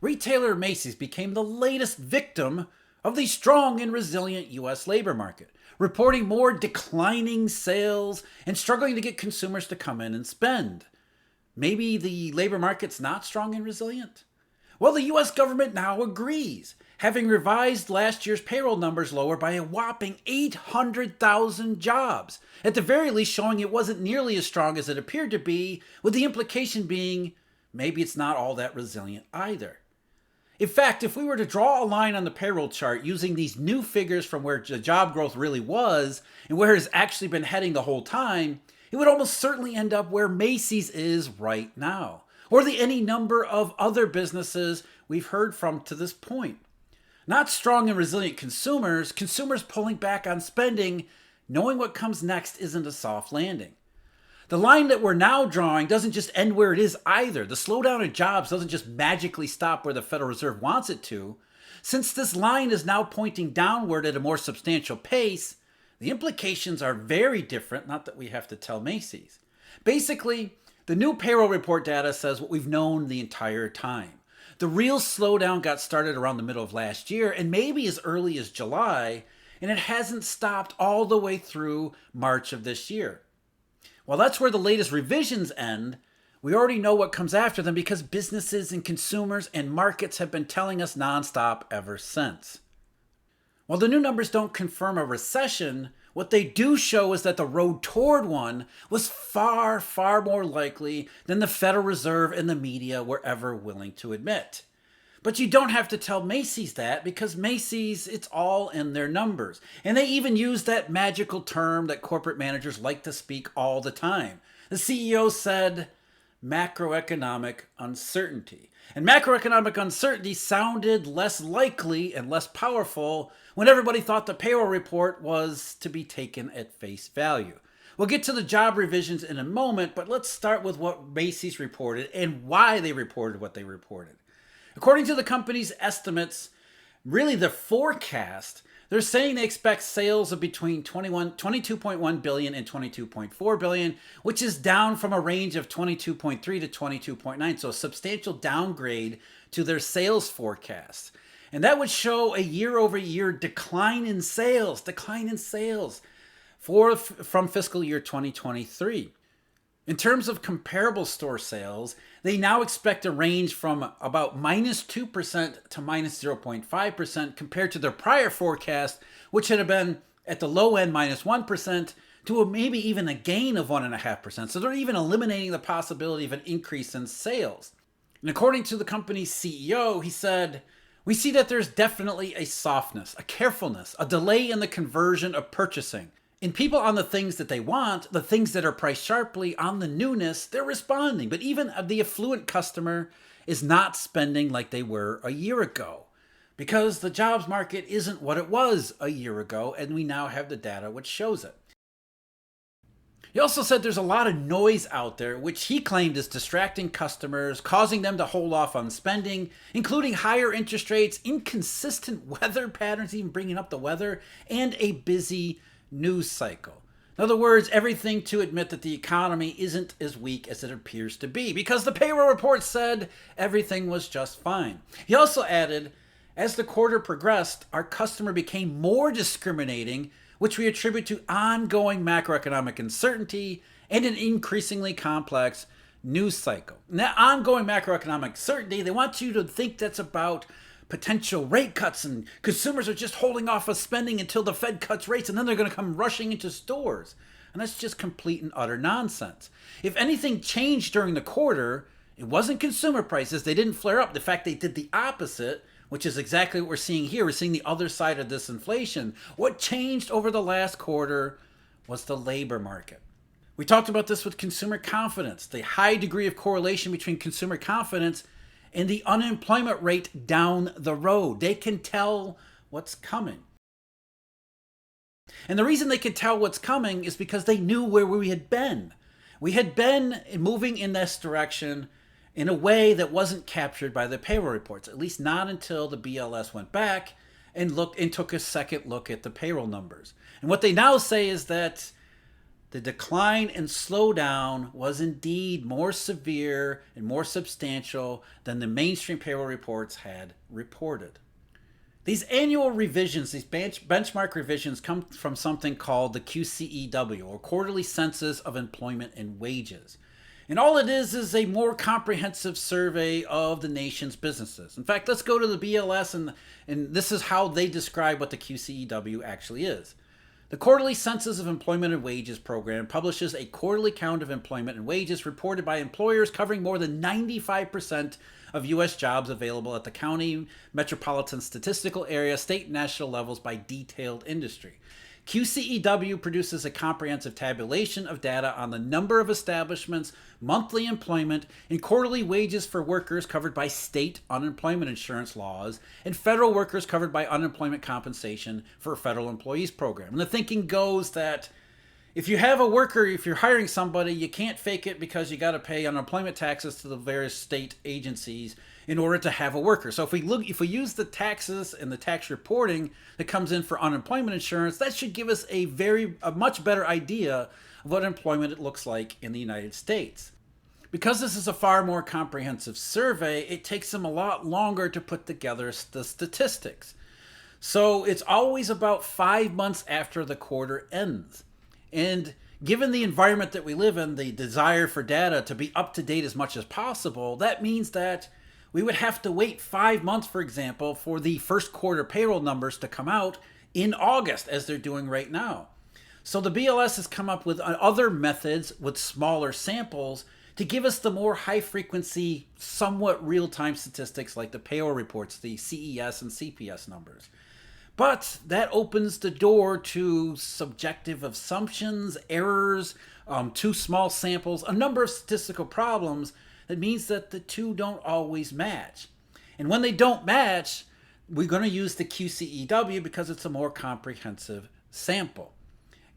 retailer Macy's became the latest victim of the strong and resilient U.S. labor market, reporting more declining sales and struggling to get consumers to come in and spend. Maybe the labor market's not strong and resilient? Well, the U.S. government now agrees, having revised last year's payroll numbers lower by a whopping 800,000 jobs, at the very least showing it wasn't nearly as strong as it appeared to be, with the implication being maybe it's not all that resilient either. In fact, if we were to draw a line on the payroll chart using these new figures from where the job growth really was and where it's actually been heading the whole time, it would almost certainly end up where Macy's is right now, or any number of other businesses we've heard from to this point. Not strong and resilient consumers pulling back on spending, knowing what comes next isn't a soft landing. The line that we're now drawing doesn't just end where it is either. The slowdown in jobs doesn't just magically stop where the Federal Reserve wants it to. Since this line is now pointing downward at a more substantial pace, the implications are very different, not that we have to tell Macy's. Basically, the new payroll report data says what we've known the entire time. The real slowdown got started around the middle of last year and maybe as early as July, and it hasn't stopped all the way through March of this year. While that's where the latest revisions end, we already know what comes after them because businesses and consumers and markets have been telling us nonstop ever since. While the new numbers don't confirm a recession, what they do show is that the road toward one was far, far more likely than the Federal Reserve and the media were ever willing to admit. But you don't have to tell Macy's that because Macy's, it's all in their numbers. And they even use that magical term that corporate managers like to speak all the time. The CEO said macroeconomic uncertainty. And macroeconomic uncertainty sounded less likely and less powerful when everybody thought the payroll report was to be taken at face value. We'll get to the job revisions in a moment, but let's start with what Macy's reported and why they reported what they reported. According to the company's estimates, really the forecast, they're saying they expect sales of between $22.1 billion and $22.4 billion, which is down from a range of $22.3 to $22.9, so a substantial downgrade to their sales forecast. And that would show a year-over-year decline in sales from fiscal year 2023. In terms of comparable store sales, they now expect a range from about -2% to -0.5% compared to their prior forecast, which had been at the low end -1% to maybe even a gain of 1.5%. So they're even eliminating the possibility of an increase in sales. And according to the company's CEO, he said, "We see that there's definitely a softness, a carefulness, a delay in the conversion of purchasing. And people on the things that they want, the things that are priced sharply, on the newness, they're responding. But even the affluent customer is not spending like they were a year ago because the jobs market isn't what it was a year ago, and we now have the data which shows it." He also said there's a lot of noise out there, which he claimed is distracting customers, causing them to hold off on spending, including higher interest rates, inconsistent weather patterns, even bringing up the weather, and a busy news cycle. In other words, everything to admit that the economy isn't as weak as it appears to be because the payroll report said everything was just fine. He also added, as the quarter progressed, our customer became more discriminating, which we attribute to ongoing macroeconomic uncertainty and an increasingly complex news cycle. And that ongoing macroeconomic uncertainty, they want you to think that's about potential rate cuts and consumers are just holding off of spending until the Fed cuts rates and then they're going to come rushing into stores. And that's just complete and utter nonsense. If anything changed during the quarter, it wasn't consumer prices. They didn't flare up. In fact, they did the opposite, which is exactly what we're seeing here. We're seeing the other side of this inflation. What changed over the last quarter was the labor market. We talked about this with consumer confidence, the high degree of correlation between consumer confidence and the unemployment rate down the road. They can tell what's coming. And the reason they could tell what's coming is because they knew where we had been. We had been moving in this direction in a way that wasn't captured by the payroll reports, at least not until the BLS went back and took a second look at the payroll numbers. And what they now say is that the decline and slowdown was indeed more severe and more substantial than the mainstream payroll reports had reported. These annual revisions, these benchmark revisions, come from something called the QCEW, or Quarterly Census of Employment and Wages. And all it is a more comprehensive survey of the nation's businesses. In fact, let's go to the BLS, and this is how they describe what the QCEW actually is. The Quarterly Census of Employment and Wages program publishes a quarterly count of employment and wages reported by employers covering more than 95% of U.S. jobs available at the county, metropolitan statistical area, state and national levels by detailed industry. QCEW produces a comprehensive tabulation of data on the number of establishments, monthly employment, and quarterly wages for workers covered by state unemployment insurance laws and federal workers covered by unemployment compensation for a federal employees program. And the thinking goes that if you have a worker, if you're hiring somebody, you can't fake it because you got to pay unemployment taxes to the various state agencies in order to have a worker. So if we use the taxes and the tax reporting that comes in for unemployment insurance, that should give us a much better idea of what employment it looks like in the United States. Because this is a far more comprehensive survey, it takes them a lot longer to put together the statistics. So it's always about 5 months after the quarter ends. And given the environment that we live in, the desire for data to be up to date as much as possible, that means that we would have to wait 5 months, for example, for the first quarter payroll numbers to come out in August, as they're doing right now. So the BLS has come up with other methods with smaller samples to give us the more high-frequency, somewhat real-time statistics like the payroll reports, the CES and CPS numbers. But that opens the door to subjective assumptions, errors, too small samples, a number of statistical problems. That means that the two don't always match. And when they don't match, we're going to use the QCEW because it's a more comprehensive sample.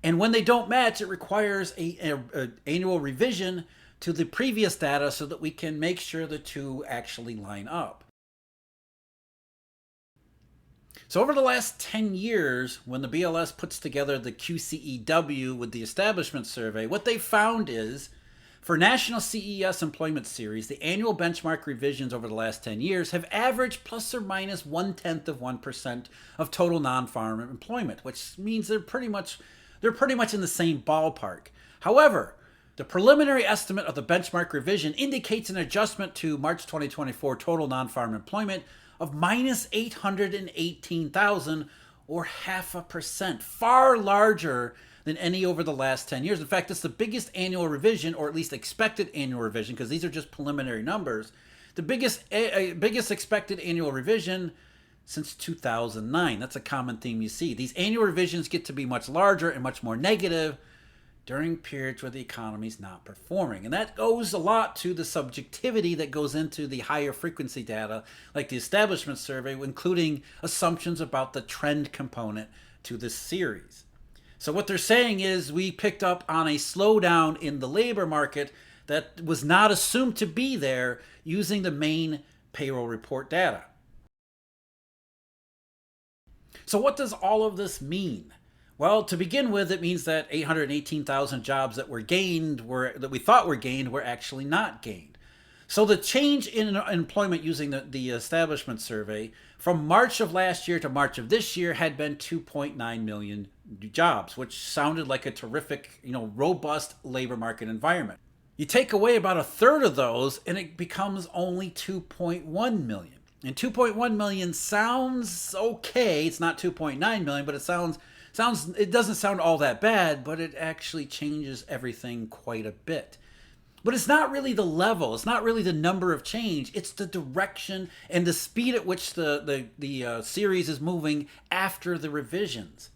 And when they don't match, it requires an annual revision to the previous data so that we can make sure the two actually line up. So over the last 10 years, when the BLS puts together the QCEW with the establishment survey, what they found is, for National CES Employment Series, the annual benchmark revisions over the last 10 years have averaged plus or minus 0.1% of total non-farm employment, which means they're pretty much in the same ballpark. However, the preliminary estimate of the benchmark revision indicates an adjustment to March 2024 total non-farm employment of minus 818,000, or 0.5%, far larger than any over the last 10 years. In fact, it's the biggest annual revision, or at least expected annual revision, because these are just preliminary numbers, the biggest expected annual revision since 2009. That's a common theme you see. These annual revisions get to be much larger and much more negative during periods where the economy's not performing. And that goes a lot to the subjectivity that goes into the higher frequency data, like the establishment survey, including assumptions about the trend component to this series. So what they're saying is we picked up on a slowdown in the labor market that was not assumed to be there using the main payroll report data. So what does all of this mean? Well, to begin with, it means that 818,000 jobs that we thought were gained were actually not gained. So the change in employment using the establishment survey from March of last year to March of this year had been 2.9 million jobs, which sounded like a terrific, robust labor market environment. You take away about a third of those and it becomes only 2.1 million. And 2.1 million sounds okay. It's not 2.9 million, but it doesn't sound all that bad, but it actually changes everything quite a bit. But it's not really the level. It's not really the number of change. It's the direction and the speed at which the series is moving after the revisions.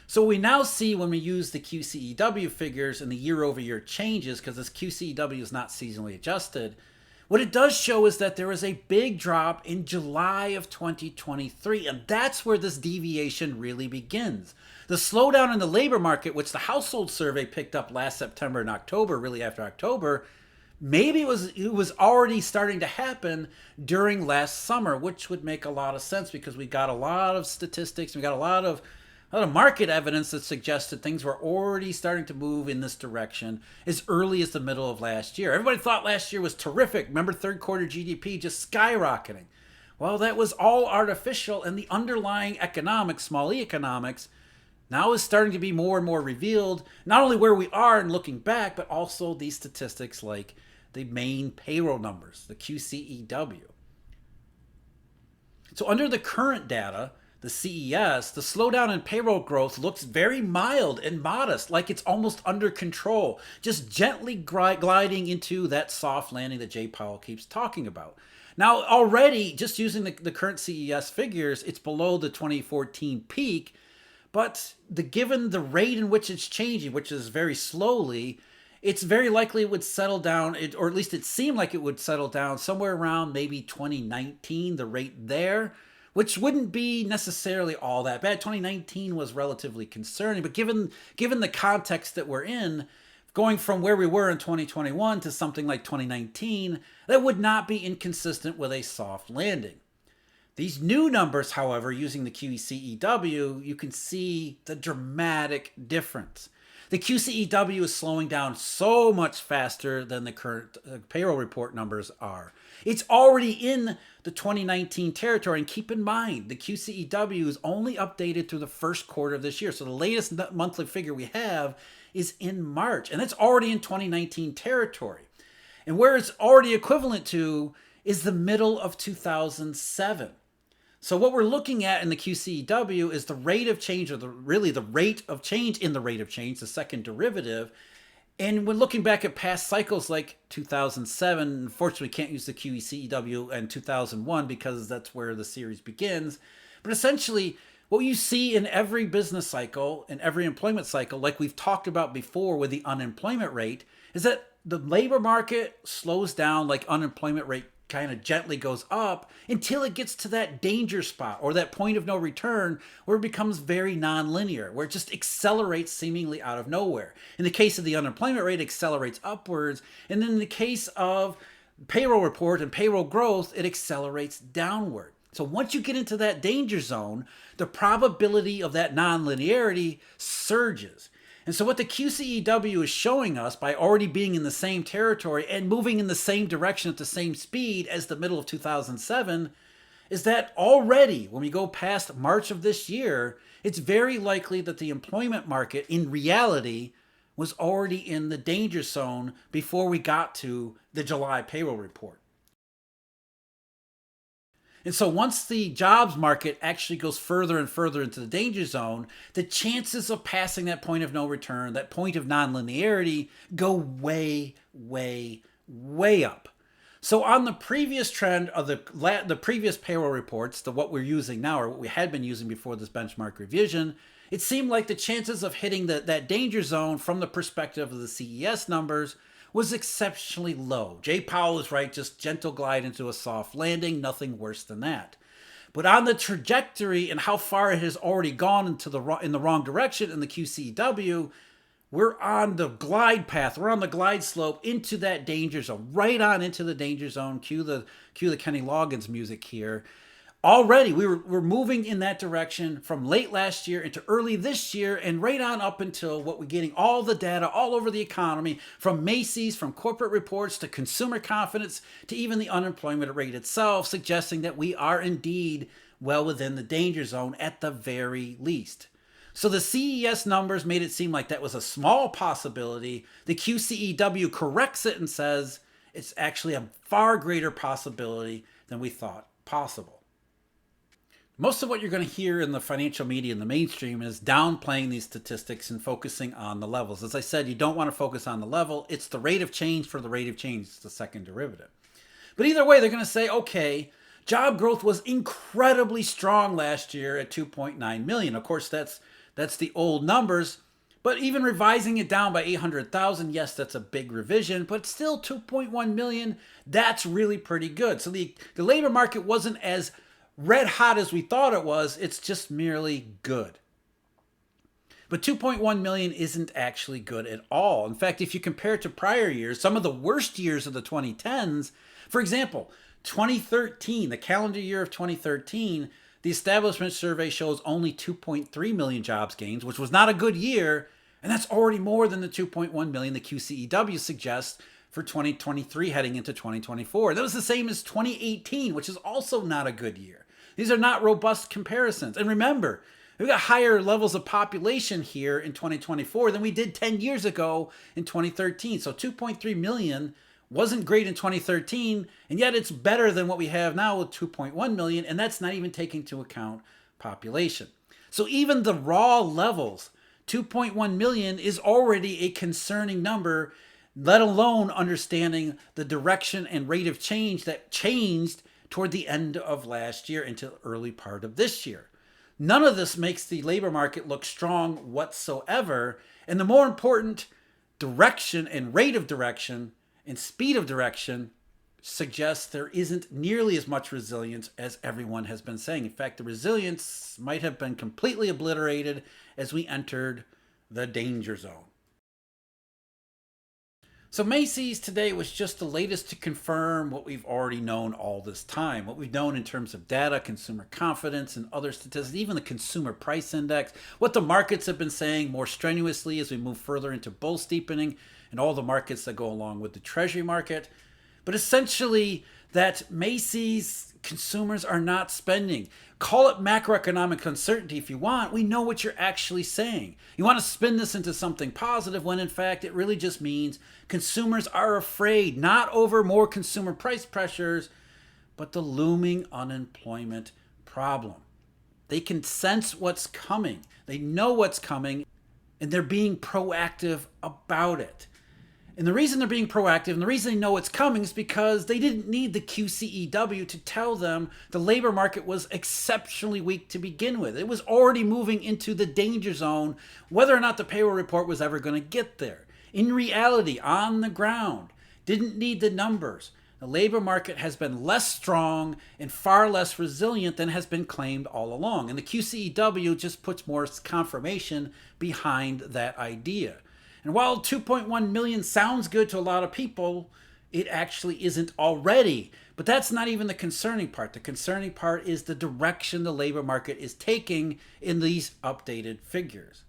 So we now see when we use the QCEW figures and the year-over-year changes, because this QCEW is not seasonally adjusted, what it does show is that there is a big drop in July of 2023, and that's where this deviation really begins. The slowdown in the labor market, which the household survey picked up last September and October, really after October, maybe it was already starting to happen during last summer, which would make a lot of sense because we got a lot of statistics, we got a lot of A lot of market evidence that suggested things were already starting to move in this direction as early as the middle of last year. Everybody thought last year was terrific. Remember third quarter GDP just skyrocketing. Well, that was all artificial, and the underlying economics, small e economics, now is starting to be more and more revealed, not only where we are and looking back, but also these statistics like the main payroll numbers, the QCEW. So under the current data, the CES, the slowdown in payroll growth looks very mild and modest, like it's almost under control, just gently gliding into that soft landing that Jay Powell keeps talking about. Now, already, just using the current CES figures, it's below the 2014 peak, but given the rate in which it's changing, which is very slowly, it's very likely it would settle down, or at least it seemed like it would settle down somewhere around maybe 2019, the rate there, which wouldn't be necessarily all that bad. 2019 was relatively concerning, but given the context that we're in, going from where we were in 2021 to something like 2019, that would not be inconsistent with a soft landing. These new numbers, however, using the QCEW, you can see the dramatic difference. The QCEW is slowing down so much faster than the current payroll report numbers are. It's already in the 2019 territory, and keep in mind, the QCEW is only updated through the first quarter of this year. So the latest monthly figure we have is in March, and that's already in 2019 territory. And where it's already equivalent to is the middle of 2007. So what we're looking at in the QCEW is the rate of change, or the rate of change in the rate of change, the second derivative. And when looking back at past cycles like 2007, unfortunately we can't use the QCEW and 2001 because that's where the series begins. But essentially, what you see in every business cycle, in every employment cycle, like we've talked about before with the unemployment rate, is that the labor market slows down like unemployment rate kind of gently goes up until it gets to that danger spot or that point of no return where it becomes very nonlinear, where it just accelerates seemingly out of nowhere. In the case of the unemployment rate, it accelerates upwards. And then in the case of payroll report and payroll growth, it accelerates downward. So once you get into that danger zone, the probability of that nonlinearity surges. And so what the QCEW is showing us by already being in the same territory and moving in the same direction at the same speed as the middle of 2007 is that already when we go past March of this year, it's very likely that the employment market in reality was already in the danger zone before we got to the July payroll report. And so once the jobs market actually goes further and further into the danger zone, the chances of passing that point of no return, that point of nonlinearity, go way, way, way up. So on the previous trend of the previous payroll reports, to what we're using now, or what we had been using before this benchmark revision, it seemed like the chances of hitting that danger zone from the perspective of the CES numbers was exceptionally low. Jay Powell was right, just gentle glide into a soft landing, nothing worse than that. But on the trajectory and how far it has already gone in the wrong direction in the QCW, we're on the glide path, we're on the glide slope into that danger zone, right on into the danger zone. Cue the Kenny Loggins music here. Already, we're moving in that direction from late last year into early this year and right on up until what we're getting all the data all over the economy, from Macy's, from corporate reports to consumer confidence to even the unemployment rate itself, suggesting that we are indeed well within the danger zone at the very least. So the CES numbers made it seem like that was a small possibility. The QCEW corrects it and says it's actually a far greater possibility than we thought possible. Most of what you're going to hear in the financial media in the mainstream is downplaying these statistics and focusing on the levels. As I said, you don't want to focus on the level. It's the rate of change for the rate of change. It's the second derivative. But either way, they're going to say, okay, job growth was incredibly strong last year at 2.9 million. Of course, that's the old numbers. But even revising it down by 800,000, yes, that's a big revision, but still 2.1 million, that's really pretty good. So the labor market wasn't as red hot as we thought it was, it's just merely good. But 2.1 million isn't actually good at all. In fact, if you compare it to prior years, some of the worst years of the 2010s, for example, 2013, the calendar year of 2013, The establishment survey shows only 2.3 million jobs gains, which was not a good year, and that's already more than the 2.1 million the QCEW suggests for 2023 heading into 2024. That was the same as 2018, which is also not a good year. These are not robust comparisons. And remember, we've got higher levels of population here in 2024 than we did 10 years ago in 2013. So 2.3 million wasn't great in 2013, and yet it's better than what we have now with 2.1 million, and that's not even taking into account population. So even the raw levels, 2.1 million is already a concerning number, let alone understanding the direction and rate of change that changed toward the end of last year into the early part of this year. None of this makes the labor market look strong whatsoever, and the more important direction and rate of direction and speed of direction suggests there isn't nearly as much resilience as everyone has been saying. In fact, the resilience might have been completely obliterated as we entered the danger zone. So Macy's today was just the latest to confirm what we've already known all this time. What we've known in terms of data, consumer confidence, and other statistics, even the consumer price index, what the markets have been saying more strenuously as we move further into bull steepening, and all the markets that go along with the treasury market. But essentially that Macy's consumers are not spending. Call it macroeconomic uncertainty if you want. We know what you're actually saying. You want to spin this into something positive when in fact it really just means consumers are afraid, not over more consumer price pressures, but the looming unemployment problem. They can sense what's coming. They know what's coming, and they're being proactive about it. And the reason they're being proactive and the reason they know it's coming is because they didn't need the QCEW to tell them the labor market was exceptionally weak to begin with. It was already moving into the danger zone, whether or not the payroll report was ever going to get there. In reality, on the ground, didn't need the numbers. The labor market has been less strong and far less resilient than has been claimed all along. And the QCEW just puts more confirmation behind that idea. And while 2.1 million sounds good to a lot of people, it actually isn't already. But that's not even the concerning part. The concerning part is the direction the labor market is taking in these updated figures.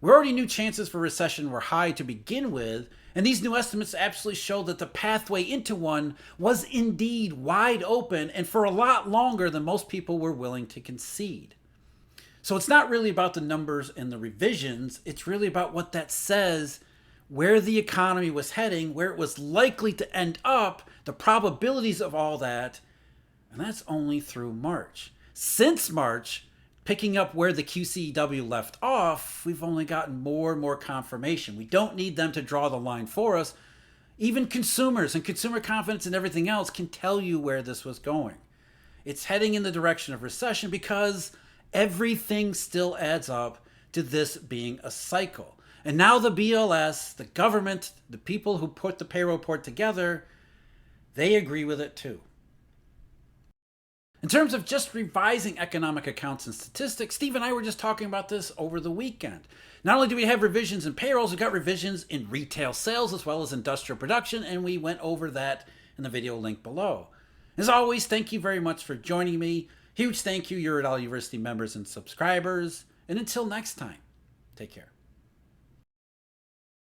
We already knew chances for recession were high to begin with, and these new estimates absolutely show that the pathway into one was indeed wide open and for a lot longer than most people were willing to concede. So it's not really about the numbers and the revisions. It's really about what that says, where the economy was heading, where it was likely to end up, the probabilities of all that. And that's only through March. Since March, picking up where the QCEW left off, we've only gotten more and more confirmation. We don't need them to draw the line for us. Even consumers and consumer confidence and everything else can tell you where this was going. It's heading in the direction of recession because everything still adds up to this being a cycle. And now the BLS, the government, the people who put the payroll report together, they agree with it too. In terms of just revising economic accounts and statistics, Steve and I were just talking about this over the weekend. Not only do we have revisions in payrolls, we've got revisions in retail sales as well as industrial production, and we went over that in the video link below. As always, thank you very much for joining me. Huge thank you, Eurodollar University members and subscribers. And until next time, take care.